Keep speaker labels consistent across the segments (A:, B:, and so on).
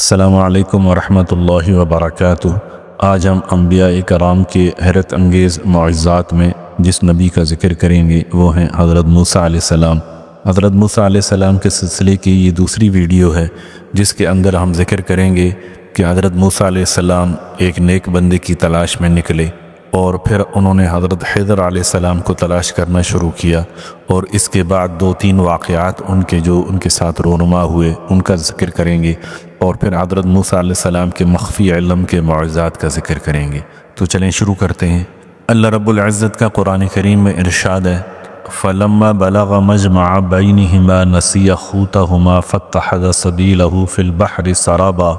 A: السلام علیکم ورحمۃ اللہ وبرکاتہ۔ آج ہم انبیاء کرام کے حیرت انگیز معجزات میں جس نبی کا ذکر کریں گے وہ ہیں حضرت موسیٰ علیہ السلام۔ حضرت موسیٰ علیہ السلام کے سلسلے کی یہ دوسری ویڈیو ہے جس کے اندر ہم ذکر کریں گے کہ حضرت موسیٰ علیہ السلام ایک نیک بندے کی تلاش میں نکلے اور پھر انہوں نے حضرت خضر علیہ السلام کو تلاش کرنا شروع کیا، اور اس کے بعد 2-3 واقعات ان کے ساتھ رونما ہوئے ان کا ذکر کریں گے، اور پھر حضرت موسیٰ علیہ السلام کے مخفی علم کے معجزات کا ذکر کریں گے۔ تو چلیں شروع کرتے ہیں۔ اللہ رب العزت کا قرآن کریم میں ارشاد ہے، فَلَمَّا بَلَغَ مَجْمَعَ بَيْنِهِمَا نَسِيَ حُوتَهُمَا فَاتَّخَذَ سَبِيلَهُ فِي الْبَحْرِ سَرَابًا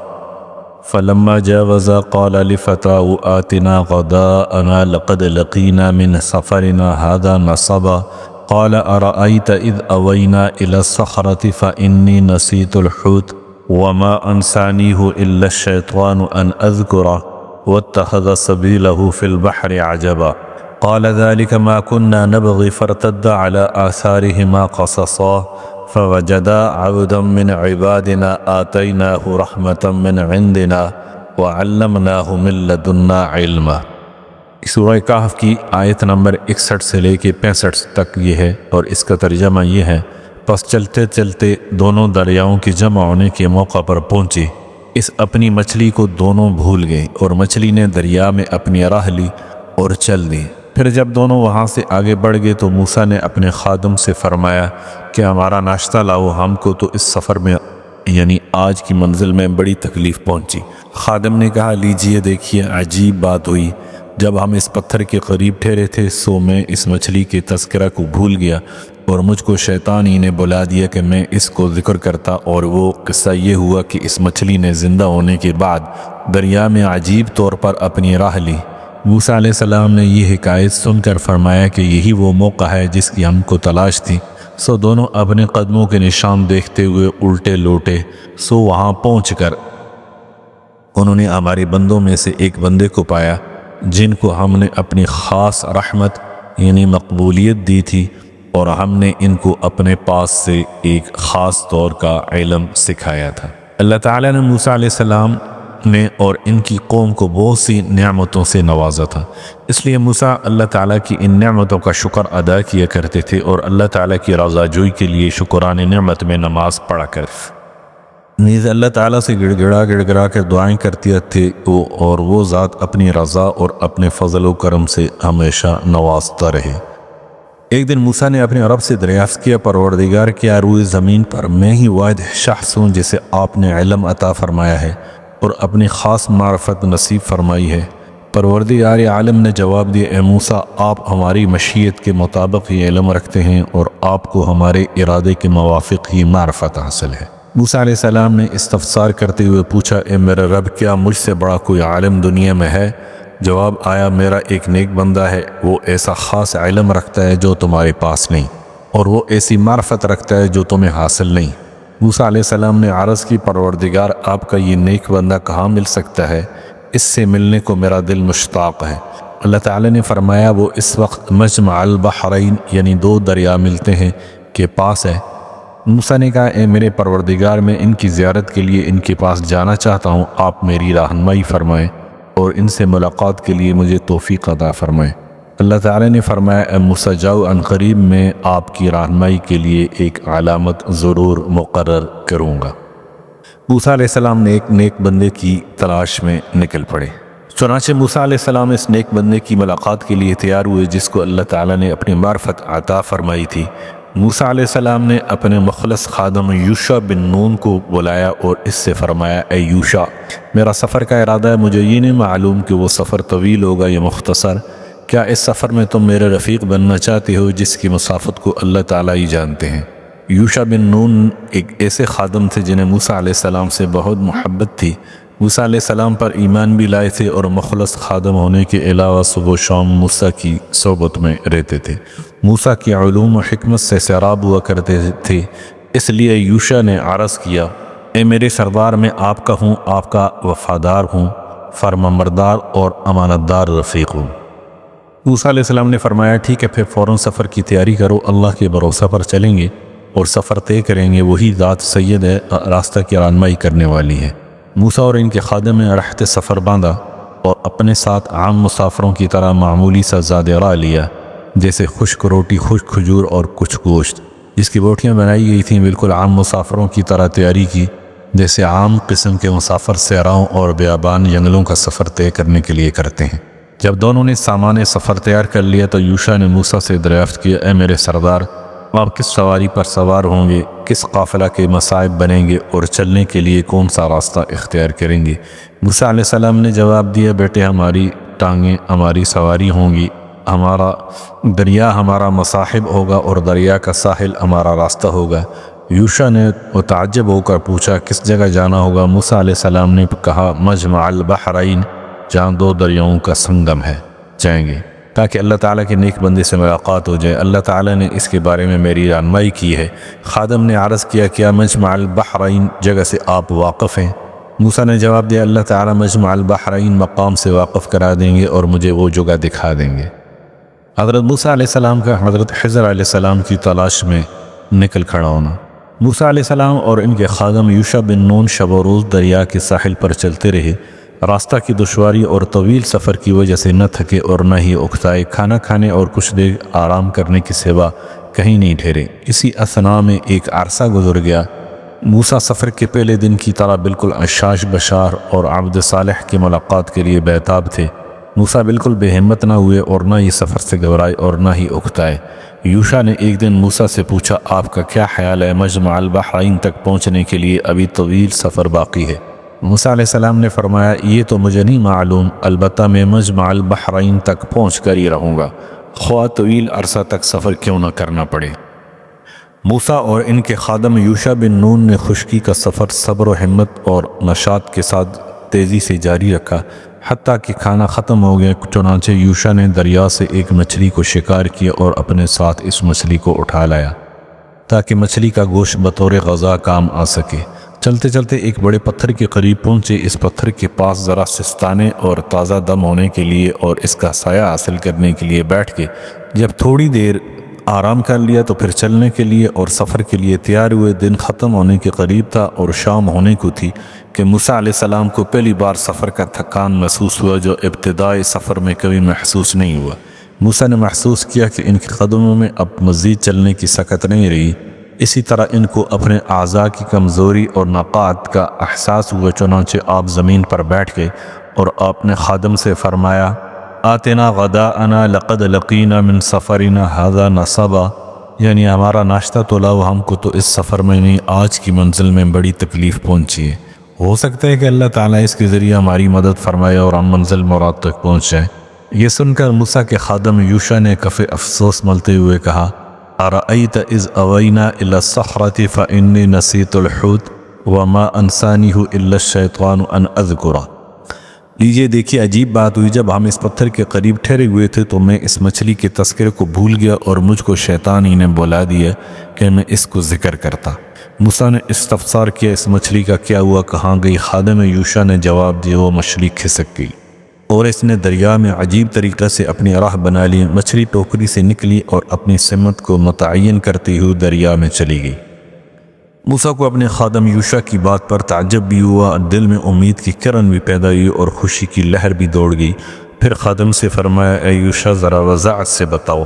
A: فَلَمَّا جَاوَزَا قَالَ لِفَتَاهُ آتِنَا غَدَاءَنَا لَقَدْ لَقِينَا مِنْ سَفَرِنَا هَذَا نَصَبًا قَالَ أَرَأَيْتَ إِذْ أَوَيْنَا إِلَى الصَّخْرَةِ فَإِنِّي نَسِيتُ الْحُوتَ وَمَا أَنْسَانِيهُ إِلَّا الشَّيْطَانُ أَنْ أَذْكُرَهُ وَاتَّخَذَ سَبِيلَهُ فِي الْبَحْرِ عَجَبًا قَالَ ذَلِكَ مَا كُنَّا نَبْغِي فَارْتَدَّا عَلَى آثَارِهِمَا قَصَصًا فَوَجَدَا عَبْدًا مِّنْ عِبَادِنَا آتَيْنَاهُ رَحْمَةً مِّنْ عِنْدِنَا وَعَلَّمْنَاهُ مِن لَّدُنَّا عِلْمًا۔ سورہ کہف کی آیت نمبر 61 سے لے کے 65 تک یہ ہے، اور اس کا ترجمہ یہ ہے، پس چلتے چلتے دونوں دریاؤں کے جمع ہونے کے موقع پر پہنچے، اس اپنی مچھلی کو دونوں بھول گئے، اور مچھلی نے دریا میں اپنی راہ لی اور چل دی۔ پھر جب دونوں وہاں سے آگے بڑھ گئے تو موسیٰ نے اپنے خادم سے فرمایا کہ ہمارا ناشتہ لاؤ، ہم کو تو اس سفر میں یعنی آج کی منزل میں بڑی تکلیف پہنچی۔ خادم نے کہا، لیجئے دیکھیے عجیب بات ہوئی، جب ہم اس پتھر کے قریب ٹھہرے تھے سو میں اس مچھلی کے تذکرہ کو بھول گیا، اور مجھ کو شیطان ہی نے بلا دیا کہ میں اس کو ذکر کرتا، اور وہ قصہ یہ ہوا کہ اس مچھلی نے زندہ ہونے کے بعد دریا میں عجیب طور پر اپنی راہ لی۔ موسیٰ علیہ السلام نے یہ حکایت سن کر فرمایا کہ یہی وہ موقع ہے جس کی ہم کو تلاش تھی۔ سو دونوں اپنے قدموں کے نشان دیکھتے ہوئے الٹے لوٹے، سو وہاں پہنچ کر انہوں نے ہمارے بندوں میں سے ایک بندے کو پایا جن کو ہم نے اپنی خاص رحمت یعنی مقبولیت دی تھی، اور ہم نے ان کو اپنے پاس سے ایک خاص طور کا علم سکھایا تھا۔ اللہ تعالیٰ نے موسیٰ علیہ السلام نے اور ان کی قوم کو بہت سی نعمتوں سے نوازا تھا، اس لیے موسیٰ اللہ تعالیٰ کی ان نعمتوں کا شکر ادا کیا کرتے تھے، اور اللہ تعالیٰ کی رضا جوئی کے لیے شکران نعمت میں نماز پڑھا کرتے، نیز اللہ تعالیٰ سے گڑ گڑا کر دعائیں کرتے تھے، اور وہ ذات اپنی رضا اور اپنے فضل و کرم سے ہمیشہ نوازتا رہے۔ ایک دن موسیٰ نے اپنے رب سے دریافت کیا، پروردگار کیا روئے زمین پر میں ہی واحد شخص ہوں جسے آپ نے علم عطا فرمایا ہے اور اپنی خاص معرفت نصیب فرمائی ہے؟ پروردگار عالم نے جواب دیا، اے موسیٰ، آپ ہماری مشیت کے مطابق ہی علم رکھتے ہیں، اور آپ کو ہمارے ارادے کے موافق ہی معرفت حاصل ہے۔ موسیٰ علیہ السلام نے استفسار کرتے ہوئے پوچھا، اے میرے رب، کیا مجھ سے بڑا کوئی عالم دنیا میں ہے؟ جواب آیا، میرا ایک نیک بندہ ہے، وہ ایسا خاص علم رکھتا ہے جو تمہارے پاس نہیں، اور وہ ایسی معرفت رکھتا ہے جو تمہیں حاصل نہیں۔ موسیٰ علیہ السلام نے عرض کی، پروردگار، آپ کا یہ نیک بندہ کہاں مل سکتا ہے؟ اس سے ملنے کو میرا دل مشتاق ہے۔ اللہ تعالیٰ نے فرمایا، وہ اس وقت مجمع البحرین یعنی 2 دریا ملتے ہیں کے پاس ہے۔ موسیٰ نے کہا، اے میرے پروردگار، میں ان کی زیارت کے لیے ان کے پاس جانا چاہتا ہوں، آپ میری رہنمائی فرمائیں اور ان سے ملاقات کے لیے مجھے توفیق عطا فرمائیں۔ اللہ تعالیٰ نے فرمایا، اے موسیٰ، جاؤ، عن قریب میں آپ کی رہنمائی کے لیے ایک علامت ضرور مقرر کروں گا۔ موسیٰ علیہ السلام نے ایک نیک بندے کی تلاش میں نکل پڑے۔ چنانچہ موسیٰ علیہ السلام اس نیک بندے کی ملاقات کے لیے تیار ہوئے جس کو اللہ تعالیٰ نے اپنی معرفت عطا فرمائی تھی۔ موسیٰ علیہ السلام نے اپنے مخلص خادم یوشع بن نون کو بلایا اور اس سے فرمایا، اے یوشع، میرا سفر کا ارادہ ہے، مجھے یہ نہیں معلوم کہ وہ سفر طویل ہوگا یا مختصر، کیا اس سفر میں تم میرے رفیق بننا چاہتے ہو جس کی مسافت کو اللہ تعالیٰ ہی جانتے ہیں؟ یوشع بن نون ایک ایسے خادم تھے جنہیں موسیٰ علیہ السلام سے بہت محبت تھی۔ موسیٰ علیہ السلام پر ایمان بھی لائے تھے، اور مخلص خادم ہونے کے علاوہ صبح و شام موسیٰ کی صحبت میں رہتے تھے۔ موسیٰ کی علوم و حکمت سے سیراب ہوا کرتے تھے، اس لیے یوشع نے عرض کیا، اے میرے سردار، میں آپ کا ہوں، آپ کا وفادار ہوں، فرمانبردار اور امانت دار رفیق ہوں۔ موسیٰ علیہ السلام نے فرمایا، ٹھیک ہے، پھر فوراً سفر کی تیاری کرو، اللہ کے بھروسہ پر چلیں گے اور سفر طے کریں گے، وہی ذات سید ہے، راستہ کی رہنمائی کرنے والی ہے۔ موسیٰ اور ان کے خادم نے رحت سفر باندھا اور اپنے ساتھ عام مسافروں کی طرح معمولی سا زاد راہ لیا، جیسے خشک روٹی، خشک کھجور اور کچھ گوشت، جس کی بوٹیاں بنائی گئی تھیں بالکل عام مسافروں کی طرح تیاری کی، جیسے عام قسم کے مسافر صحراؤں اور بیابان جنگلوں کا سفر طے کرنے کے لیے کرتے ہیں۔ جب دونوں نے سامان سفر تیار کر لیا تو یوشع نے موسیٰ سے دریافت کیا، اے میرے سردار، آپ کس سواری پر سوار ہوں گے، کس قافلہ کے مصائب بنیں گے اور چلنے کے لیے کون سا راستہ اختیار کریں گے؟ موسیٰ علیہ السلام نے جواب دیا، بیٹے ہماری ٹانگیں ہماری سواری ہوں گی، ہمارا دریا ہمارا مصاحب ہوگا اور دریا کا ساحل ہمارا راستہ ہوگا۔ یوشع نے متعجب ہو کر پوچھا، کس جگہ جانا ہوگا؟ موسیٰ علیہ السلام نے کہا، مجمع البحرین، جہاں دو دریاؤں کا سنگم ہے، جائیں گے تاکہ اللہ تعالیٰ کے نیک بندے سے ملاقات ہو جائے۔ اللہ تعالیٰ نے اس کے بارے میں میری رہنمائی کی ہے۔ خادم نے عرض کیا، کیا مجمع البحرین جگہ سے آپ واقف ہیں؟ موسیٰ نے جواب دیا، اللہ تعالیٰ مجمع البحرین مقام سے واقف کرا دیں گے اور مجھے وہ جگہ دکھا دیں گے۔ حضرت موسیٰ علیہ السلام کا حضرت خضر علیہ السلام کی تلاش میں نکل کھڑا ہونا۔ موسیٰ علیہ السلام اور ان کے خادم یوشع بن نون شب و روز دریا کے ساحل پر چلتے رہے۔ راستہ کی دشواری اور طویل سفر کی وجہ سے نہ تھکے اور نہ ہی اکتائے، کھانا کھانے اور کچھ دیر آرام کرنے کی سوا کہیں نہیں ٹھہرے۔ اسی اثناء میں ایک عرصہ گزر گیا۔ موسیٰ سفر کے پہلے دن کی طرح بالکل عشاش بشار اور عبد صالح کی ملاقات کے لیے بیتاب تھے۔ موسیٰ بالکل بے ہمت نہ ہوئے اور نہ ہی سفر سے گھبرائے اور نہ ہی اکتائے۔ یوشع نے ایک دن موسیٰ سے پوچھا، آپ کا کیا خیال ہے، مجمع البحرین تک پہنچنے کے لیے ابھی طویل سفر باقی ہے؟ موسیٰ علیہ السلام نے فرمایا، یہ تو مجھے نہیں معلوم، البتہ میں مجمع البحرین تک پہنچ کر ہی رہوں گا، خواہ طویل عرصہ تک سفر کیوں نہ کرنا پڑے۔ موسیٰ اور ان کے خادم یوشع بن نون نے خشکی کا سفر صبر و ہمت اور نشاط کے ساتھ تیزی سے جاری رکھا، حتیٰ کہ کھانا ختم ہو گیا۔ چنانچہ یوشع نے دریا سے ایک مچھلی کو شکار کیا اور اپنے ساتھ اس مچھلی کو اٹھا لایا تاکہ مچھلی کا گوشت بطور غذا کام آ سکے۔ چلتے چلتے ایک بڑے پتھر کے قریب پہنچے۔ اس پتھر کے پاس ذرا سستانے اور تازہ دم ہونے کے لیے اور اس کا سایہ حاصل کرنے کے لیے بیٹھ کے جب تھوڑی دیر آرام کر لیا تو پھر چلنے کے لیے اور سفر کے لیے تیار ہوئے۔ دن ختم ہونے کے قریب تھا اور شام ہونے کو تھی کہ موسیٰ علیہ السلام کو پہلی بار سفر کا تھکان محسوس ہوا، جو ابتدائی سفر میں کبھی محسوس نہیں ہوا۔ موسیٰ نے محسوس کیا کہ ان کے قدموں میں اب مزید چلنے کی سکت نہیں رہی۔ اسی طرح ان کو اپنے اعضاء کی کمزوری اور نقاہت کا احساس ہوا۔ چنانچہ آپ زمین پر بیٹھ گئے اور آپ نے خادم سے فرمایا، آتنا غداءنا لقد لقینا من سفرنا هذا نصبا، یعنی ہمارا ناشتہ تو لاؤ، ہم کو تو اس سفر میں نہیں آج کی منزل میں بڑی تکلیف پہنچی ہے۔ ہو سکتا ہے کہ اللہ تعالیٰ اس کے ذریعے ہماری مدد فرمائے اور ہم منزل مراد تک پہنچ جائیں۔ یہ سن کر موسیٰ کے خادم یوشع نے کف افسوس ملتے ہوئے کہا، ارأیت اذ اوینا الی الصخرۃ فانی نسیت الحوت وما انسانیہ الا الشیطان ان اذکرہ۔ لیجئے دیکھیے، عجیب بات ہوئی، جب ہم اس پتھر کے قریب ٹھہرے ہوئے تھے تو میں اس مچھلی کے تذکرے کو بھول گیا اور مجھ کو شیطان ہی نے بلا دیا کہ میں اس کو ذکر کرتا۔ موسیٰ نے استفسار کیا، اس مچھلی کا کیا ہوا، کہاں گئی؟ خادم یوشع نے جواب دیا، وہ مچھلی کھسک گئی اور اس نے دریا میں عجیب طریقے سے اپنی راہ بنا لی۔ مچھلی ٹوکری سے نکلی اور اپنی سمت کو متعین کرتے ہوئے دریا میں چلی گئی۔ موسیٰ کو اپنے خادم یوشع کی بات پر تعجب بھی ہوا، دل میں امید کی کرن بھی پیدا ہوئی اور خوشی کی لہر بھی دوڑ گئی۔ پھر خادم سے فرمایا، اے یوشع ذرا وضاحت سے بتاؤ،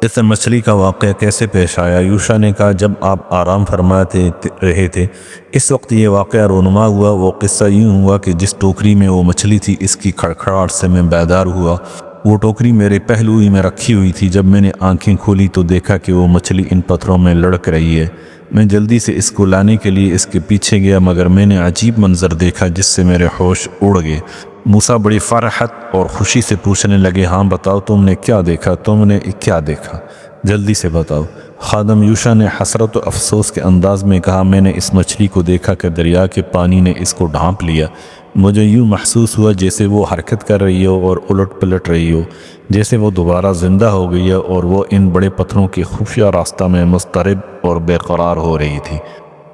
A: اس مچھلی کا واقعہ کیسے پیش آیا؟ یوشع نے کہا، جب آپ آرام فرماتے رہے تھے اس وقت یہ واقعہ رونما ہوا۔ وہ قصہ یوں ہوا کہ جس ٹوکری میں وہ مچھلی تھی اس کی کھڑکھڑاہٹ سے میں بیدار ہوا۔ وہ ٹوکری میرے پہلو ہی میں رکھی ہوئی تھی۔ جب میں نے آنکھیں کھولی تو دیکھا کہ وہ مچھلی ان پتھروں میں لڑک رہی ہے۔ میں جلدی سے اس کو لانے کے لیے اس کے پیچھے گیا، مگر میں نے عجیب منظر دیکھا جس سے میرے ہوش اڑ گئے۔ موسیٰ بڑی فرحت اور خوشی سے پوچھنے لگے، ہاں بتاؤ، تم نے کیا دیکھا؟ تم نے کیا دیکھا؟ جلدی سے بتاؤ۔ خادم یوشع نے حسرت و افسوس کے انداز میں کہا، میں نے اس مچھلی کو دیکھا کہ دریا کے پانی نے اس کو ڈھانپ لیا۔ مجھے یوں محسوس ہوا جیسے وہ حرکت کر رہی ہو اور الٹ پلٹ رہی ہو، جیسے وہ دوبارہ زندہ ہو گئی ہے اور وہ ان بڑے پتھروں کے خفیہ راستہ میں مضطرب اور بے قرار ہو رہی تھی۔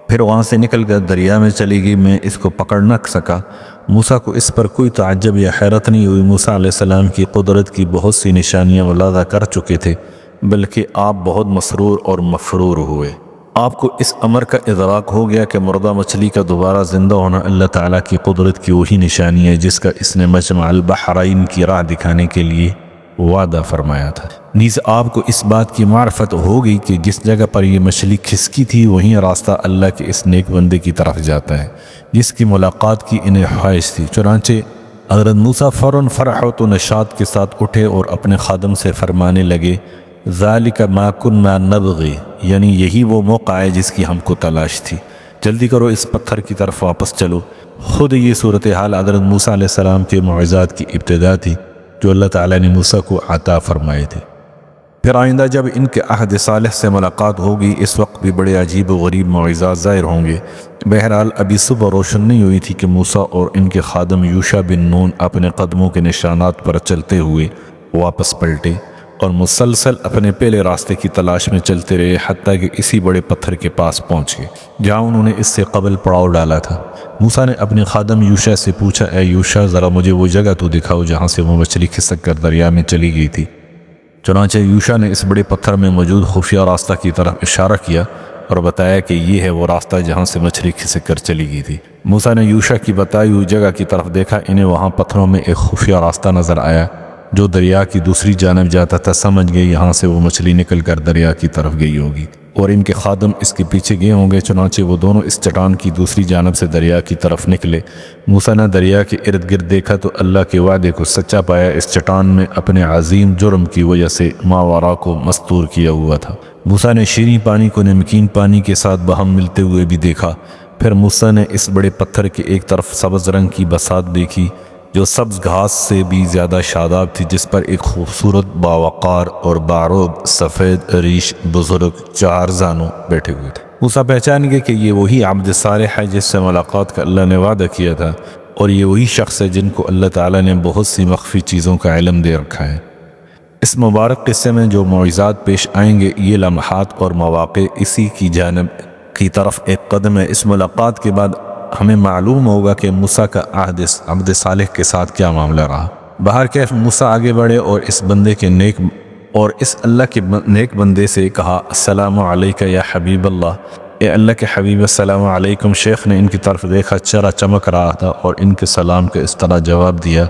A: پھر وہاں سے نکل کر دریا میں چلی گئی، میں اس کو پکڑ نہ سکا۔ موسیٰ کو اس پر کوئی تعجب یا حیرت نہیں ہوئی۔ موسیٰ علیہ السلام کی قدرت کی بہت سی نشانیاں ملاحظہ کر چکے تھے، بلکہ آپ بہت مسرور اور مفرور ہوئے۔ آپ کو اس امر کا ادراک ہو گیا کہ مردہ مچھلی کا دوبارہ زندہ ہونا اللہ تعالیٰ کی قدرت کی وہی نشانی ہے جس کا اس نے مجمع البحرین کی راہ دکھانے کے لیے وعدہ فرمایا تھا۔ نیز آپ کو اس بات کی معرفت ہو گئی کہ جس جگہ پر یہ مچھلی کھسکی تھی وہیں راستہ اللہ کے اس نیک بندے کی طرف جاتا ہے جس کی ملاقات کی انہیں خواہش تھی۔ چنانچہ حضرت موسیٰ فوراً فرح و نشاط کے ساتھ اٹھے اور اپنے خادم سے فرمانے لگے ذالک ما کنا نبغی، یعنی یہی وہ موقع ہے جس کی ہم کو تلاش تھی، جلدی کرو اس پتھر کی طرف واپس چلو۔ خود یہ صورتحال حضرت موسیٰ علیہ السلام کے معجزات کی ابتدا تھی جو اللہ تعالیٰ نے موسیٰ کو عطا فرمائے تھے۔ پھر آئندہ جب ان کے عہد صالح سے ملاقات ہوگی اس وقت بھی بڑے عجیب و غریب معجزات ظاہر ہوں گے۔ بہرحال ابھی صبح روشن نہیں ہوئی تھی کہ موسیٰ اور ان کے خادم یوشع بن نون اپنے قدموں کے نشانات پر چلتے ہوئے واپس پلٹے اور مسلسل اپنے پہلے راستے کی تلاش میں چلتے رہے حتیٰ کہ اسی بڑے پتھر کے پاس پہنچ گئے جہاں انہوں نے اس سے قبل پڑاؤ ڈالا تھا۔ موسیٰ نے اپنے خادم یوشع سے پوچھا اے یوشع ذرا مجھے وہ جگہ تو دکھاؤ جہاں سے وہ مچھلی کھسک کر دریا میں چلی گئی تھی۔ چنانچہ یوشع نے اس بڑے پتھر میں موجود خفیہ راستہ کی طرف اشارہ کیا اور بتایا کہ یہ ہے وہ راستہ جہاں سے مچھلی کھسک کر چلی گئی تھی۔ موسیٰ نے یوشع کی بتائی ہوئی جگہ کی طرف دیکھا، انہیں وہاں پتھروں میں ایک خفیہ راستہ نظر آیا جو دریا کی دوسری جانب جاتا تھا۔ سمجھ گئے یہاں سے وہ مچھلی نکل کر دریا کی طرف گئی ہوگی اور ان کے خادم اس کے پیچھے گئے ہوں گے۔ چنانچہ وہ دونوں اس چٹان کی دوسری جانب سے دریا کی طرف نکلے۔ موسیٰ نے دریا کے ارد گرد دیکھا تو اللہ کے وعدے کو سچا پایا۔ اس چٹان میں اپنے عظیم جرم کی وجہ سے ماورا کو مستور کیا ہوا تھا۔ موسیٰ نے شیریں پانی کو نمکین پانی کے ساتھ باہم ملتے ہوئے بھی دیکھا۔ پھر موسیٰ نے اس بڑے پتھر کے ایک طرف سبز رنگ کی بساط دیکھی جو سبز گھاس سے بھی زیادہ شاداب تھی، جس پر ایک خوبصورت باوقار اور باروب سفید ریش بزرگ 4 زانو بیٹھے ہوئے تھے۔ موسیٰ پہچان گئے کہ یہ وہی عبد صالح ہے جس سے ملاقات کا اللہ نے وعدہ کیا تھا اور یہ وہی شخص ہے جن کو اللہ تعالیٰ نے بہت سی مخفی چیزوں کا علم دے رکھا ہے۔ اس مبارک قصے میں جو معجزات پیش آئیں گے یہ لمحات اور مواقع اسی کی جانب کی طرف ایک قدم ہے۔ اس ملاقات کے بعد ہمیں معلوم ہوگا کہ موسیٰ کا عہد عبد صالح کے ساتھ کیا معاملہ رہا۔ بہرکیف موسیٰ آگے بڑھے اور اس اللہ کے نیک بندے سے کہا السلام علیکہ یا حبیب اللہ، اے اللہ کے حبیب السلام علیکم۔ شیخ نے ان کی طرف دیکھا، چہرہ چمک رہا تھا اور ان کے سلام کا اس طرح جواب دیا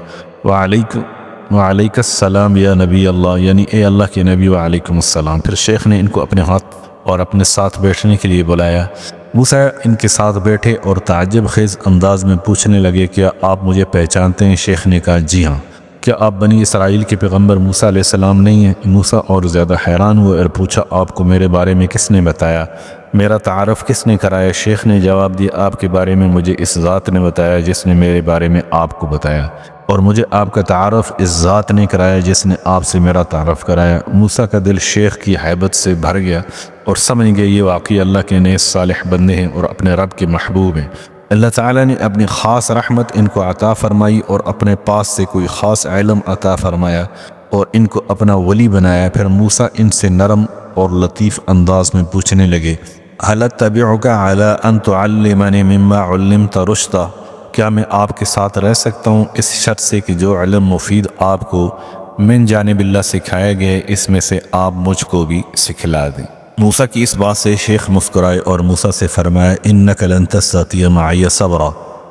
A: وعلیک السلام یا نبی اللہ، یعنی اے اللہ کے نبی وعلیکم السلام۔ پھر شیخ نے ان کو اپنے ہاتھ اور اپنے ساتھ بیٹھنے کے لیے بلایا۔ موسیٰ ان کے ساتھ بیٹھے اور تعجب خیز انداز میں پوچھنے لگے کیا آپ مجھے پہچانتے ہیں؟ شیخ نے کہا جی ہاں۔ کیا آپ بنی اسرائیل کے پیغمبر موسیٰ علیہ السلام نہیں ہیں؟ موسیٰ اور زیادہ حیران ہوئے اور پوچھا آپ کو میرے بارے میں کس نے بتایا؟ میرا تعارف کس نے کرایا؟ شیخ نے جواب دیا آپ کے بارے میں مجھے اس ذات نے بتایا جس نے میرے بارے میں آپ کو بتایا، اور مجھے آپ کا تعارف اس ذات نے کرایا جس نے آپ سے میرا تعارف کرایا۔ موسیٰ کا دل شیخ کی ہیبت سے بھر گیا اور سمجھ گئے یہ واقعی اللہ کے نیک صالح بندے ہیں اور اپنے رب کے محبوب ہیں۔ اللہ تعالیٰ نے اپنی خاص رحمت ان کو عطا فرمائی اور اپنے پاس سے کوئی خاص علم عطا فرمایا اور ان کو اپنا ولی بنایا۔ پھر موسیٰ ان سے نرم اور لطیف انداز میں پوچھنے لگے هل اتبعک علی ان تعلمنی مما علمت رشدا، کیا میں آپ کے ساتھ رہ سکتا ہوں اس شرط سے کہ جو علم مفید آپ کو من جانب اللہ سکھایا گیا اس میں سے آپ مجھ کو بھی سکھلا دیں۔ موسیٰ کی اس بات سے شیخ مسکرائے اور موسیٰ سے فرمایا انک لن تستطیع معی صبرا،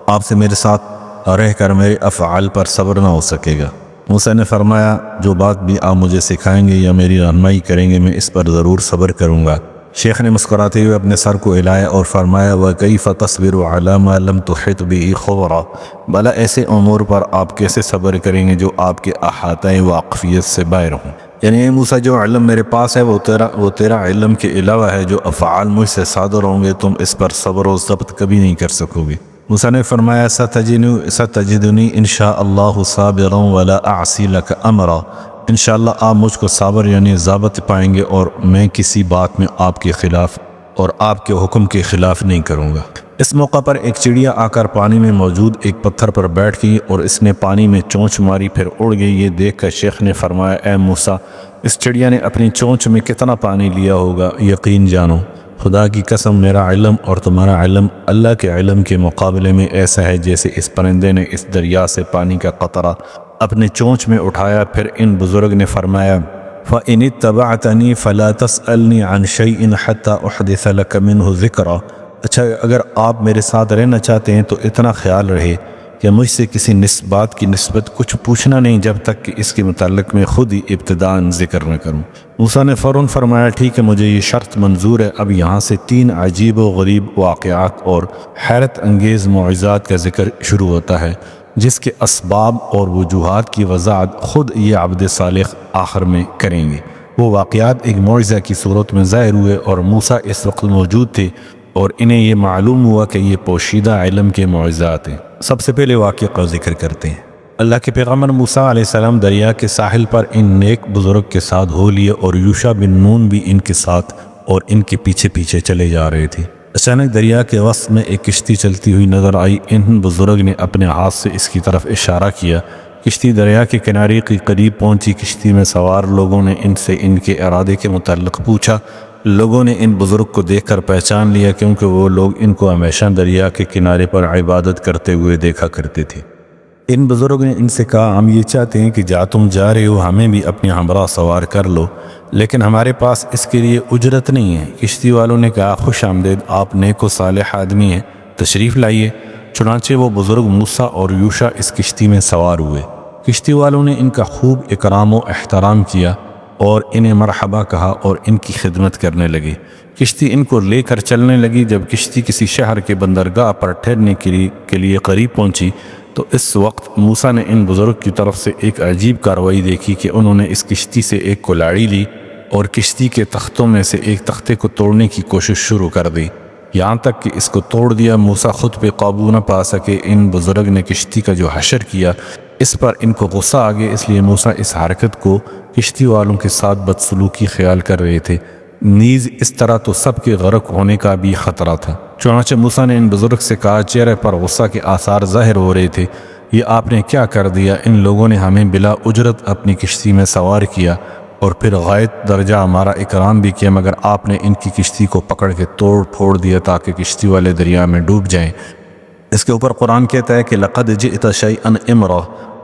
A: آپ سے میرے ساتھ رہ کر میرے افعال پر صبر نہ ہو سکے گا۔ موسیٰ نے فرمایا جو بات بھی آپ مجھے سکھائیں گے یا میری رہنمائی کریں گے میں اس پر ضرور صبر کروں گا۔ شیخ نے مسکراتے ہوئے اپنے سر کو ہلایا اور فرمایا وَكَيْفَ تَصْبِرُ عَلَى مَا لَمْ تُحِطْ بِهِ خُبْرًا، بھلا ایسے امور پر آپ کیسے صبر کریں گے جو آپ کے احاطہ واقفیت سے باہر ہوں؟ یعنی اے موسیٰ جو علم میرے پاس ہے وہ تیرا علم کے علاوہ ہے، جو افعال مجھ سے صادر ہوں گے تم اس پر صبر و ضبط کبھی نہیں کر سکو گے۔ موسیٰ نے فرمایا ستجدنی انشاء اللہ صابرا ولا اعصی لک امرا، انشاءاللہ آپ مجھ کو صابر یعنی ضابط پائیں گے اور میں کسی بات میں آپ کے خلاف اور آپ کے حکم کے خلاف نہیں کروں گا۔ اس موقع پر ایک چڑیا آ کر پانی میں موجود ایک پتھر پر بیٹھ گئی اور اس نے پانی میں چونچ ماری پھر اڑ گئی۔ یہ دیکھ کر شیخ نے فرمایا اے موسیٰ اس چڑیا نے اپنی چونچ میں کتنا پانی لیا ہوگا، یقین جانو خدا کی قسم میرا علم اور تمہارا علم اللہ کے علم کے مقابلے میں ایسا ہے جیسے اس پرندے نے اس دریا سے پانی کا قطرہ اپنے چونچ میں اٹھایا۔ پھر ان بزرگ نے فَإِنِ اتَّبَعْتَنِي فَلَا تَسْأَلْنِي عَنْ شَيْءٍ حَتَّى أُحْدِثَ لَكَ مِنْهُ ذِكْرًا۔ اچھا، اگر آپ میرے ساتھ رہنا چاہتے ہیں تو اتنا خیال رہے کہ مجھ سے کسی بات کی نسبت کچھ پوچھنا نہیں جب تک کہ اس کے متعلق میں خود ہی ابتداءً ذکر نہ کروں۔ موسیٰ نے فوراً فرمایا ٹھیک ہے، مجھے یہ شرط منظور ہے۔ اب یہاں سے 3 عجیب و غریب واقعات اور حیرت انگیز معجزات کا ذکر شروع ہوتا ہے، جس کے اسباب اور وجوہات کی وضاحت خود یہ عبد صالح آخر میں کریں گے۔ وہ واقعات ایک معجزہ کی صورت میں ظاہر ہوئے اور موسیٰ اس وقت موجود تھے اور انہیں یہ معلوم ہوا کہ یہ پوشیدہ علم کے معجزات ہیں۔ سب سے پہلے واقعے کا ذکر کرتے ہیں۔ اللہ کے پیغمبر موسیٰ علیہ السلام دریا کے ساحل پر ان نیک بزرگ کے ساتھ ہو لیے اور یوشع بن نون بھی ان کے ساتھ اور ان کے پیچھے پیچھے چلے جا رہے تھے۔ اچانک دریا کے وسط میں ایک کشتی چلتی ہوئی نظر آئی۔ ان بزرگ نے اپنے ہاتھ سے اس کی طرف اشارہ کیا۔ کشتی دریا کے کنارے کے قریب پہنچی۔ کشتی میں سوار لوگوں نے ان سے ان کے ارادے کے متعلق پوچھا۔ لوگوں نے ان بزرگ کو دیکھ کر پہچان لیا کیونکہ وہ لوگ ان کو ہمیشہ دریا کے کنارے پر عبادت کرتے ہوئے دیکھا کرتے تھے۔ ان بزرگ نے ان سے کہا، ہم یہ چاہتے ہیں کہ جہاں تم جا رہے ہو ہمیں بھی اپنے ہمراہ سوار کر لو، لیکن ہمارے پاس اس کے لیے اجرت نہیں ہے۔ کشتی والوں نے کہا، خوش آمدید، آپ نیک و صالح آدمی ہیں، تشریف لائیے۔ چنانچہ وہ بزرگ موسیٰ اور یوشع اس کشتی میں سوار ہوئے۔ کشتی والوں نے ان کا خوب اکرام و احترام کیا اور انہیں مرحبا کہا اور ان کی خدمت کرنے لگے۔ کشتی ان کو لے کر چلنے لگی۔ جب کشتی کسی شہر کے بندرگاہ پر ٹھہرنے کے لیے قریب پہنچی تو اس وقت موسیٰ نے ان بزرگ کی طرف سے ایک عجیب کارروائی دیکھی کہ انہوں نے اس کشتی سے ایک کلاڑی لی اور کشتی کے تختوں میں سے ایک تختے کو توڑنے کی کوشش شروع کر دی، یہاں تک کہ اس کو توڑ دیا۔ موسیٰ خود پہ قابو نہ پا سکے۔ ان بزرگ نے کشتی کا جو حشر کیا اس پر ان کو غصہ آ گیا، اس لیے موسیٰ اس حرکت کو کشتی والوں کے ساتھ بدسلوکی خیال کر رہے تھے، نیز اس طرح تو سب کے غرق ہونے کا بھی خطرہ تھا۔ چنانچہ موسیٰ نے ان بزرگ سے کہا، چہرے پر غصہ کے آثار ظاہر ہو رہے تھے، یہ آپ نے کیا کر دیا؟ ان لوگوں نے ہمیں بلا اجرت اپنی کشتی میں سوار کیا اور پھر غایت درجہ ہمارا اکرام بھی کیا، مگر آپ نے ان کی کشتی کو پکڑ کے توڑ پھوڑ دیا تاکہ کشتی والے دریا میں ڈوب جائیں۔ اس کے اوپر قرآن کہتا ہے کہ لقد جئت شیئا امرا،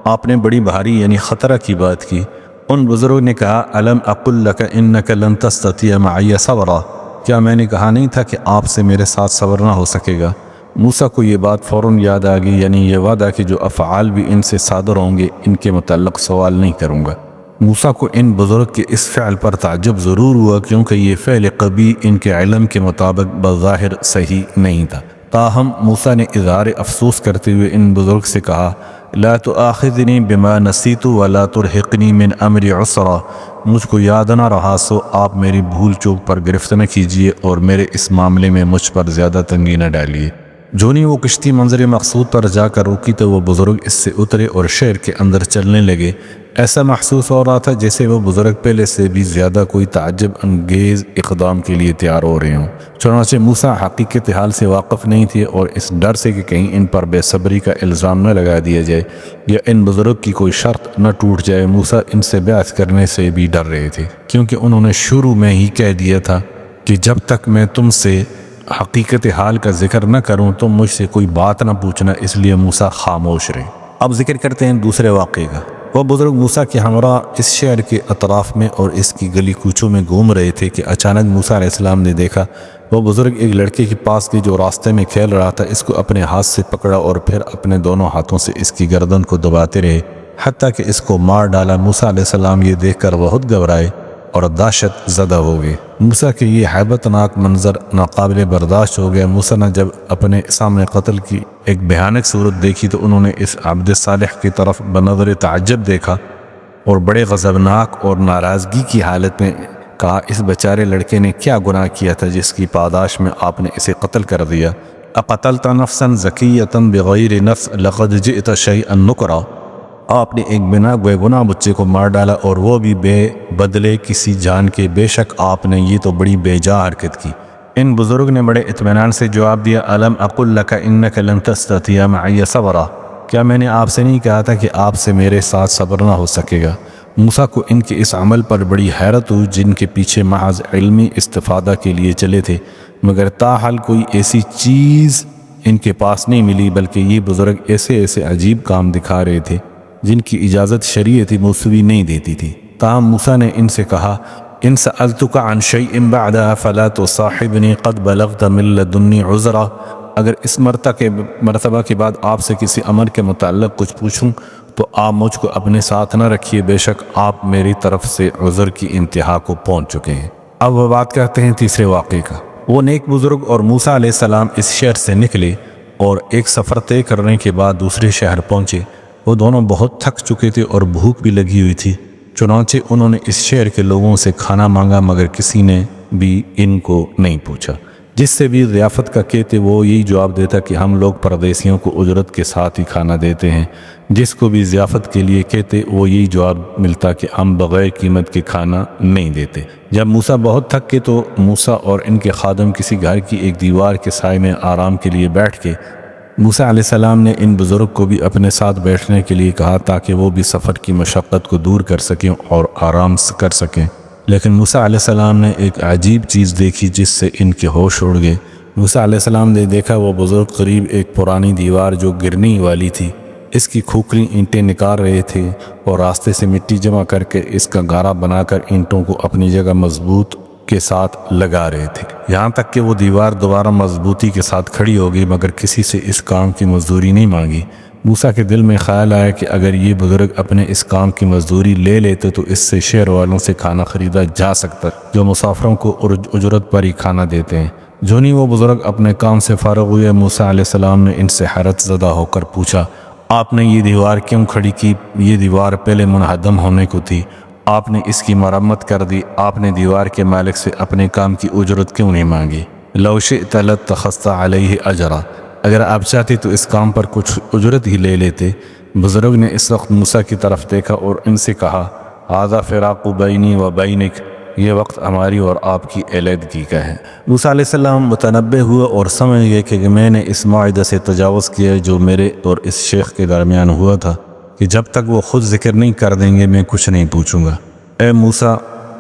A: آپ نے بڑی بھاری یعنی خطرہ کی بات کی۔ ان بزرگوں نے کہا، الم اقل لک انک لن تستطیع معی صبرا، کیا میں نے کہا نہیں تھا کہ آپ سے میرے ساتھ صبر نہ ہو سکے گا؟ موسیٰ کو یہ بات فوراً یاد آ گئی، یعنی یہ وعدہ کہ جو افعال بھی ان سے صادر ہوں گے ان کے متعلق سوال نہیں کروں گا۔ موسیٰ کو ان بزرگ کے اس فعل پر تعجب ضرور ہوا کیونکہ یہ فعل قبیح ان کے علم کے مطابق بظاہر صحیح نہیں تھا۔ تاہم موسیٰ نے اظہار افسوس کرتے ہوئے ان بزرگ سے کہا، لا تؤاخذنی بما نسیت ولا ترہقنی من امری عسرا، مجھ کو یاد نہ رہا سو آپ میری بھول چوک پر گرفت نہ کیجیے اور میرے اس معاملے میں مجھ پر زیادہ تنگی نہ ڈالیے۔ جو نہیں وہ کشتی منظر مقصود پر جا کر روکی تو وہ بزرگ اس سے اترے اور شہر کے اندر چلنے لگے۔ ایسا محسوس ہو رہا تھا جیسے وہ بزرگ پہلے سے بھی زیادہ کوئی تعجب انگیز اقدام کے لیے تیار ہو رہے ہوں۔ چنانچہ موسیٰ حقیقت حال سے واقف نہیں تھے اور اس ڈر سے کہ کہیں ان پر بے صبری کا الزام نہ لگا دیا جائے یا ان بزرگ کی کوئی شرط نہ ٹوٹ جائے، موسیٰ ان سے بیعت کرنے سے بھی ڈر رہے تھے کیونکہ انہوں نے شروع میں ہی کہہ دیا تھا کہ جب تک میں تم سے حقیقت حال کا ذکر نہ کروں تم مجھ سے کوئی بات نہ پوچھنا، اس لیے موسیٰ خاموش رہے۔ اب ذکر کرتے ہیں دوسرے واقعے کا۔ وہ بزرگ موسیٰ کے ہمراہ اس شہر کے اطراف میں اور اس کی گلی کوچوں میں گھوم رہے تھے کہ اچانک موسیٰ علیہ السلام نے دیکھا وہ بزرگ ایک لڑکے کے پاس گئے جو راستے میں کھیل رہا تھا، اس کو اپنے ہاتھ سے پکڑا اور پھر اپنے دونوں ہاتھوں سے اس کی گردن کو دباتے رہے حتیٰ کہ اس کو مار ڈالا۔ موسیٰ علیہ السلام یہ دیکھ کر بہت گھبرائے اور دہشت زدہ ہو گئے۔ موسیٰ کے یہ ہیبت ناک منظر ناقابل برداشت ہو گیا۔ موسیٰ نے جب اپنے سامنے قتل کی ایک بھیانک صورت دیکھی تو انہوں نے اس عبد صالح کی طرف بنظر تعجب دیکھا اور بڑے غضبناک اور ناراضگی کی حالت میں کہا، اس بیچارے لڑکے نے کیا گناہ کیا تھا جس کی پاداش میں آپ نے اسے قتل کر دیا؟ اقتلت نفسا زکیۃ بغیر نفس لقد جئت شیئا نکرا، آپ نے ایک بنا گوئے گناہ بچے کو مار ڈالا اور وہ بھی بے بدلے کسی جان کے، بے شک آپ نے یہ تو بڑی بے جا حرکت کی۔ ان بزرگ نے بڑے اطمینان سے جواب دیا، الم اقل لک انک لن تستطیع معی صبرا، کیا میں نے آپ سے نہیں کہا تھا کہ آپ سے میرے ساتھ صبر نہ ہو سکے گا؟ موسیٰ کو ان کے اس عمل پر بڑی حیرت ہوئی جن کے پیچھے محض علمی استفادہ کے لیے چلے تھے، مگر تاحال کوئی ایسی چیز ان کے پاس نہیں ملی، بلکہ یہ بزرگ ایسے عجیب کام دکھا رہے تھے جن کی اجازت شریعت موسوی نہیں دیتی تھی۔ تاہم موسیٰ نے ان سے کہا ان سألتک عن شیء بعدها فلا تصاحبنی قد بلغت من لدنی عذرا، اگر اس مرتبہ کے بعد آپ سے کسی امر کے متعلق کچھ پوچھوں تو آپ مجھ کو اپنے ساتھ نہ رکھیے، بے شک آپ میری طرف سے عذر کی انتہا کو پہنچ چکے ہیں۔ اب وہ بات کہتے ہیں تیسرے واقعے کا۔ وہ نیک بزرگ اور موسیٰ علیہ السلام اس شہر سے نکلے اور ایک سفر طے کرنے کے بعد دوسرے شہر پہنچے۔ وہ دونوں بہت تھک چکے تھے اور بھوک بھی لگی ہوئی تھی، چنانچہ انہوں نے اس شہر کے لوگوں سے کھانا مانگا، مگر کسی نے بھی ان کو نہیں پوچھا۔ جس سے بھی ضیافت کا کہتے وہ یہی جواب دیتا کہ ہم لوگ پردیسیوں کو اجرت کے ساتھ ہی کھانا دیتے ہیں، جس کو بھی ضیافت کے لیے کہتے وہ یہی جواب ملتا کہ ہم بغیر قیمت کے کھانا نہیں دیتے۔ جب موسیٰ بہت تھک کے تو موسیٰ اور ان کے خادم کسی گھر کی ایک دیوار کے سائے میں آرام کے لیے بیٹھ کے موسیٰ علیہ السلام نے ان بزرگ کو بھی اپنے ساتھ بیٹھنے کے لیے کہا تاکہ وہ بھی سفر کی مشقت کو دور کر سکیں اور آرام کر سکیں، لیکن موسیٰ علیہ السلام نے ایک عجیب چیز دیکھی جس سے ان کے ہوش اڑ گئے۔ موسیٰ علیہ السلام نے دیکھا وہ بزرگ قریب ایک پرانی دیوار جو گرنے والی تھی اس کی کھوکھلی اینٹیں نکال رہے تھے اور راستے سے مٹی جمع کر کے اس کا گارا بنا کر اینٹوں کو اپنی جگہ مضبوط کے ساتھ لگا رہے تھے، یہاں تک کہ وہ دیوار دوبارہ مضبوطی کے ساتھ کھڑی ہو گئی، مگر کسی سے اس کام کی مزدوری نہیں مانگی۔ موسیٰ کے دل میں خیال آیا کہ اگر یہ بزرگ اپنے اس کام کی مزدوری لے لیتے تو اس سے شہر والوں سے کھانا خریدا جا سکتا جو مسافروں کو اجرت پر ہی کھانا دیتے ہیں۔ جو نہیں وہ بزرگ اپنے کام سے فارغ ہوئے، موسیٰ علیہ السلام نے ان سے حیرت زدہ ہو کر پوچھا آپ نے یہ دیوار کیوں کھڑی کی؟ یہ دیوار پہلے منہدم ہونے کو تھی، آپ نے اس کی مرمت کر دی، آپ نے دیوار کے مالک سے اپنے کام کی اجرت کیوں نہیں مانگی؟ لو شئت لاتخذت علیہ اجرا، اگر آپ چاہتے تو اس کام پر کچھ اجرت ہی لے لیتے۔ بزرگ نے اس وقت موسیٰ کی طرف دیکھا اور ان سے کہا ھذا فراق بینی و بینک، یہ وقت ہماری اور آپ کی علیحدگی کا ہے۔ موسیٰ علیہ السلام متنبہ ہوئے اور سمجھ گئے کہ میں نے اس معاہدے سے تجاوز کیا جو میرے اور اس شیخ کے درمیان ہوا تھا کہ جب تک وہ خود ذکر نہیں کر دیں گے میں کچھ نہیں پوچھوں گا۔ اے موسیٰ،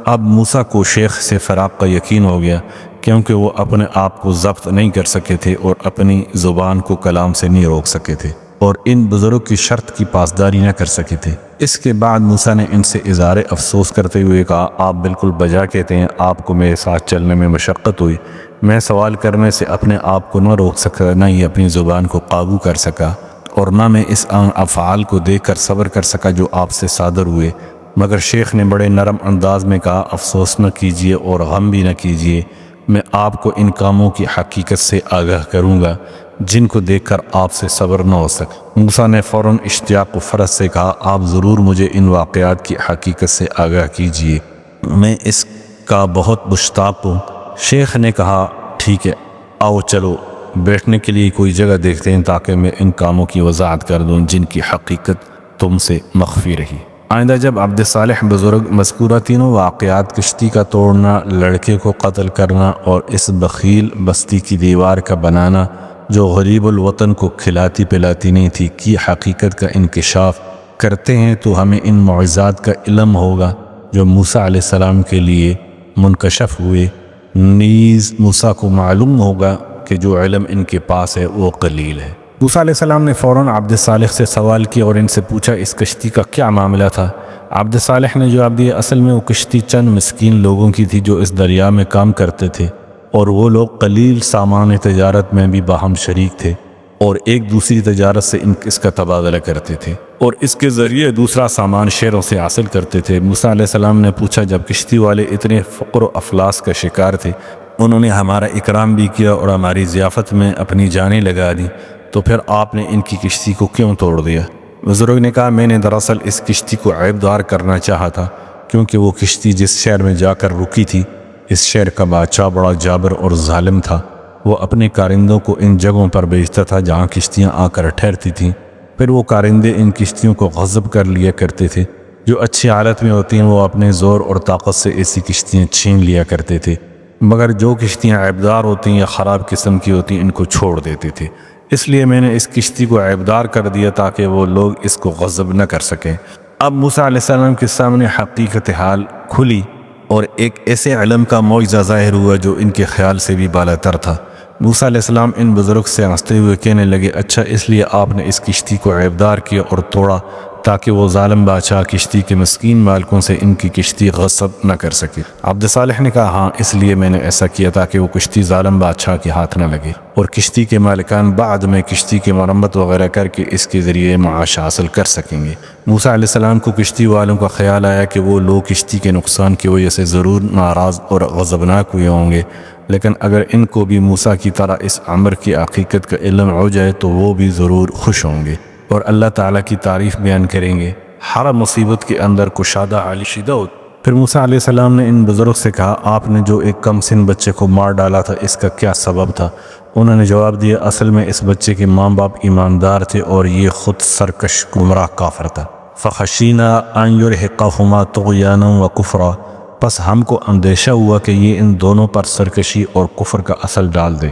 A: اب موسیٰ کو شیخ سے فراق کا یقین ہو گیا، کیونکہ وہ اپنے آپ کو ضبط نہیں کر سکے تھے اور اپنی زبان کو کلام سے نہیں روک سکے تھے اور ان بزرگ کی شرط کی پاسداری نہ کر سکے تھے۔ اس کے بعد موسیٰ نے ان سے اظہار افسوس کرتے ہوئے کہا آپ بالکل بجا کہتے ہیں، آپ کو میرے ساتھ چلنے میں مشقت ہوئی، میں سوال کرنے سے اپنے آپ کو نہ روک سکا، نہ ہی اپنی زبان کو قابو کر سکا، اور نہ میں اس افعال کو دیکھ کر صبر کر سکا جو آپ سے صادر ہوئے۔ مگر شیخ نے بڑے نرم انداز میں کہا افسوس نہ کیجیے اور غم بھی نہ کیجیے، میں آپ کو ان کاموں کی حقیقت سے آگاہ کروں گا جن کو دیکھ کر آپ سے صبر نہ ہو سکے۔ موسیٰ نے فوراً اشتیاق و فرح سے کہا آپ ضرور مجھے ان واقعات کی حقیقت سے آگاہ کیجیے، میں اس کا بہت مشتاق ہوں۔ شیخ نے کہا ٹھیک ہے، آؤ چلو بیٹھنے کے لیے کوئی جگہ دیکھتے ہیں تاکہ میں ان کاموں کی وضاحت کر دوں جن کی حقیقت تم سے مخفی رہی۔ آئندہ جب عبد صالح بزرگ مذکورہ تینوں واقعات، کشتی کا توڑنا، لڑکے کو قتل کرنا اور اس بخیل بستی کی دیوار کا بنانا جو غریب الوطن کو کھلاتی پلاتی نہیں تھی کی حقیقت کا انکشاف کرتے ہیں تو ہمیں ان معجزات کا علم ہوگا جو موسیٰ علیہ السلام کے لیے منکشف ہوئے، نیز موسیٰ کو معلوم ہوگا کہ جو علم ان کے پاس ہے وہ قلیل ہے۔ موسیٰ علیہ السلام نے فوراً عبد صالح سے سوال کیا اور ان سے پوچھا اس کشتی کا کیا معاملہ تھا؟ عبد صالح نے جواب دیا اصل میں وہ کشتی چند مسکین لوگوں کی تھی جو اس دریا میں کام کرتے تھے اور وہ لوگ قلیل سامان تجارت میں بھی باہم شریک تھے اور ایک دوسری تجارت سے اس کا تبادلہ کرتے تھے اور اس کے ذریعے دوسرا سامان شہروں سے حاصل کرتے تھے۔ موسیٰ علیہ السلام نے پوچھا جب کشتی والے اتنے فقر و افلاس کا شکار تھے، انہوں نے ہمارا اکرام بھی کیا اور ہماری ضیافت میں اپنی جانیں لگا دی، تو پھر آپ نے ان کی کشتی کو کیوں توڑ دیا؟ بزرگ نے کہا میں نے دراصل اس کشتی کو عیبدار کرنا چاہا تھا، کیونکہ وہ کشتی جس شہر میں جا کر رکی تھی اس شہر کا بادشاہ بڑا جابر اور ظالم تھا، وہ اپنے کارندوں کو ان جگہوں پر بھیجتا تھا جہاں کشتیاں آ کر ٹھہرتی تھیں، پھر وہ کارندے ان کشتیوں کو غصب کر لیا کرتے تھے، جو اچھی حالت میں ہوتی ہیں وہ اپنے زور اور طاقت سے ایسی کشتیاں چھین لیا کرتے تھے، مگر جو کشتیاں عیبدار ہوتی ہیں یا خراب قسم کی ہوتی ہیں ان کو چھوڑ دیتے تھے۔ اس لیے میں نے اس کشتی کو عیبدار کر دیا تاکہ وہ لوگ اس کو غصب نہ کر سکیں۔ اب موسیٰ علیہ السلام کے سامنے حقیقت حال کھلی اور ایک ایسے علم کا معجزہ ظاہر ہوا جو ان کے خیال سے بھی بالا تر تھا۔ موسیٰ علیہ السلام ان بزرگ سے ہنستے ہوئے کہنے لگے اچھا اس لیے آپ نے اس کشتی کو عیبدار کیا اور توڑا تاکہ وہ ظالم بادشاہ کشتی کے مسکین مالکوں سے ان کی کشتی غصب نہ کر سکے۔ عبد صالح نے کہا ہاں، اس لیے میں نے ایسا کیا تاکہ وہ کشتی ظالم بادشاہ کے ہاتھ نہ لگے، اور کشتی کے مالکان بعد میں کشتی کی مرمت وغیرہ کر کے اس کے ذریعے معاش حاصل کر سکیں گے۔ موسیٰ علیہ السلام کو کشتی والوں کا خیال آیا کہ وہ لوگ کشتی کے نقصان کی وجہ سے ضرور ناراض اور غضبناک ہوئے ہوں گے، لیکن اگر ان کو بھی موسیٰ کی طرح اس امر کی حقیقت کا علم ہو جائے تو وہ بھی ضرور خوش ہوں گے اور اللہ تعالیٰ کی تعریف بیان کریں گے۔ ہر مصیبت کے اندر کشادہ علی شدہ۔ پھر موسیٰ علیہ السلام نے ان بزرگ سے کہا، آپ نے جو ایک کم سن بچے کو مار ڈالا تھا، اس کا کیا سبب تھا؟ انہوں نے جواب دیا، اصل میں اس بچے کے ماں باپ ایماندار تھے اور یہ خود سرکش گمراہ کافر تھا۔ فخشینا ان یرہقہما طغیانا وکفرا، پس ہم کو اندیشہ ہوا کہ یہ ان دونوں پر سرکشی اور کفر کا اثر ڈال دے۔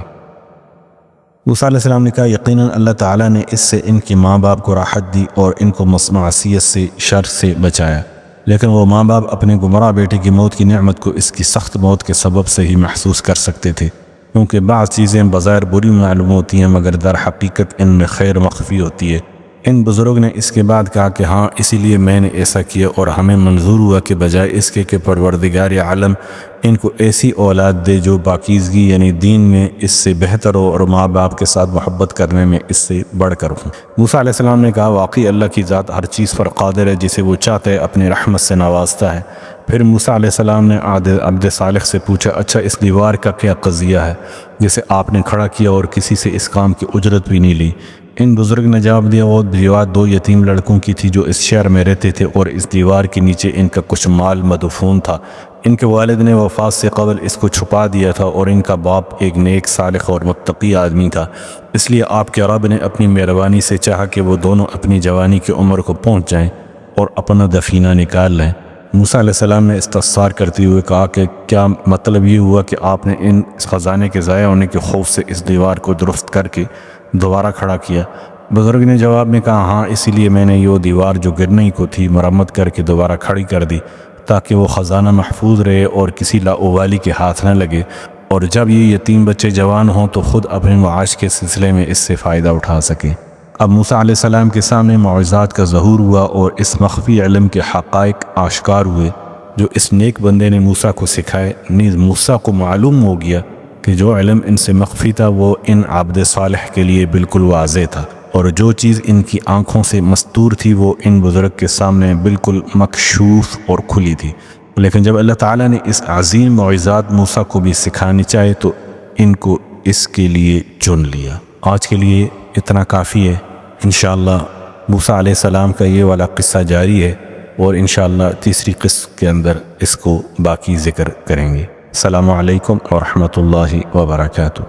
A: موسیٰ علیہ السلام نے کہا، یقیناً اللہ تعالیٰ نے اس سے ان کے ماں باپ کو راحت دی اور ان کو معصیت سے، شر سے بچایا، لیکن وہ ماں باپ اپنے گمراہ بیٹے کی موت کی نعمت کو اس کی سخت موت کے سبب سے ہی محسوس کر سکتے تھے، کیونکہ بعض چیزیں بظاہر بری معلوم ہوتی ہیں مگر در حقیقت ان میں خیر مخفی ہوتی ہے۔ ان بزرگ نے اس کے بعد کہا کہ ہاں، اسی لیے میں نے ایسا کیا اور ہمیں منظور ہوا کہ بجائے اس کے کہ پروردگار عالم ان کو ایسی اولاد دے جو پاکیزگی یعنی دین میں اس سے بہتر ہو اور ماں باپ کے ساتھ محبت کرنے میں اس سے بڑھ کر ہوں۔ موسیٰ علیہ السلام نے کہا، واقعی اللہ کی ذات ہر چیز پر قادر ہے، جسے وہ چاہتا ہے اپنی رحمت سے نوازتا ہے۔ پھر موسیٰ علیہ السلام نے عبد صالح سے پوچھا، اچھا اس دیوار کا کیا قضیہ ہے جسے آپ نے کھڑا کیا اور کسی سے اس کام کی اجرت بھی نہیں لی؟ ان بزرگ نے جواب دیا، وہ دیوار 2 یتیم لڑکوں کی تھی جو اس شہر میں رہتے تھے اور اس دیوار کے نیچے ان کا کچھ مال مدفون تھا۔ ان کے والد نے وفات سے قبل اس کو چھپا دیا تھا اور ان کا باپ ایک نیک صالح اور متقی آدمی تھا، اس لیے آپ کے رب نے اپنی مہربانی سے چاہا کہ وہ دونوں اپنی جوانی کی عمر کو پہنچ جائیں اور اپنا دفینہ نکال لیں۔ موسیٰ علیہ السلام نے استفسار کرتے ہوئے کہا کہ کیا مطلب یہ ہوا کہ آپ نے ان خزانے کے ضائع ہونے کے خوف سے اس دیوار کو درست کر کے دوبارہ کھڑا کیا؟ بزرگ نے جواب میں کہا، ہاں، اسی لیے میں نے یہ دیوار جو گرنے کو تھی مرمت کر کے دوبارہ کھڑی کر دی تاکہ وہ خزانہ محفوظ رہے اور کسی لاوالی کے ہاتھ نہ لگے، اور جب یہ یتیم بچے جوان ہوں تو خود اپنے معاش کے سلسلے میں اس سے فائدہ اٹھا سکیں۔ اب موسیٰ علیہ السلام کے سامنے معجزات کا ظہور ہوا اور اس مخفی علم کے حقائق آشکار ہوئے جو اس نیک بندے نے موسیٰ کو سکھائے۔ نیز موسیٰ کو معلوم ہو گیا کہ جو علم ان سے مخفی تھا وہ ان عبد صالح کے لیے بالکل واضح تھا، اور جو چیز ان کی آنکھوں سے مستور تھی وہ ان بزرگ کے سامنے بالکل مکشوف اور کھلی تھی۔ لیکن جب اللہ تعالیٰ نے اس عظیم معجزات موسیٰ کو بھی سکھانی چاہے تو ان کو اس کے لیے چن لیا۔ آج کے لیے اتنا کافی ہے۔ انشاءاللہ موسیٰ علیہ السلام کا یہ والا قصہ جاری ہے اور انشاءاللہ تیسری قسط کے اندر اس کو باقی ذکر کریں گے۔ السلام علیکم ورحمۃ اللہ وبرکاتہ۔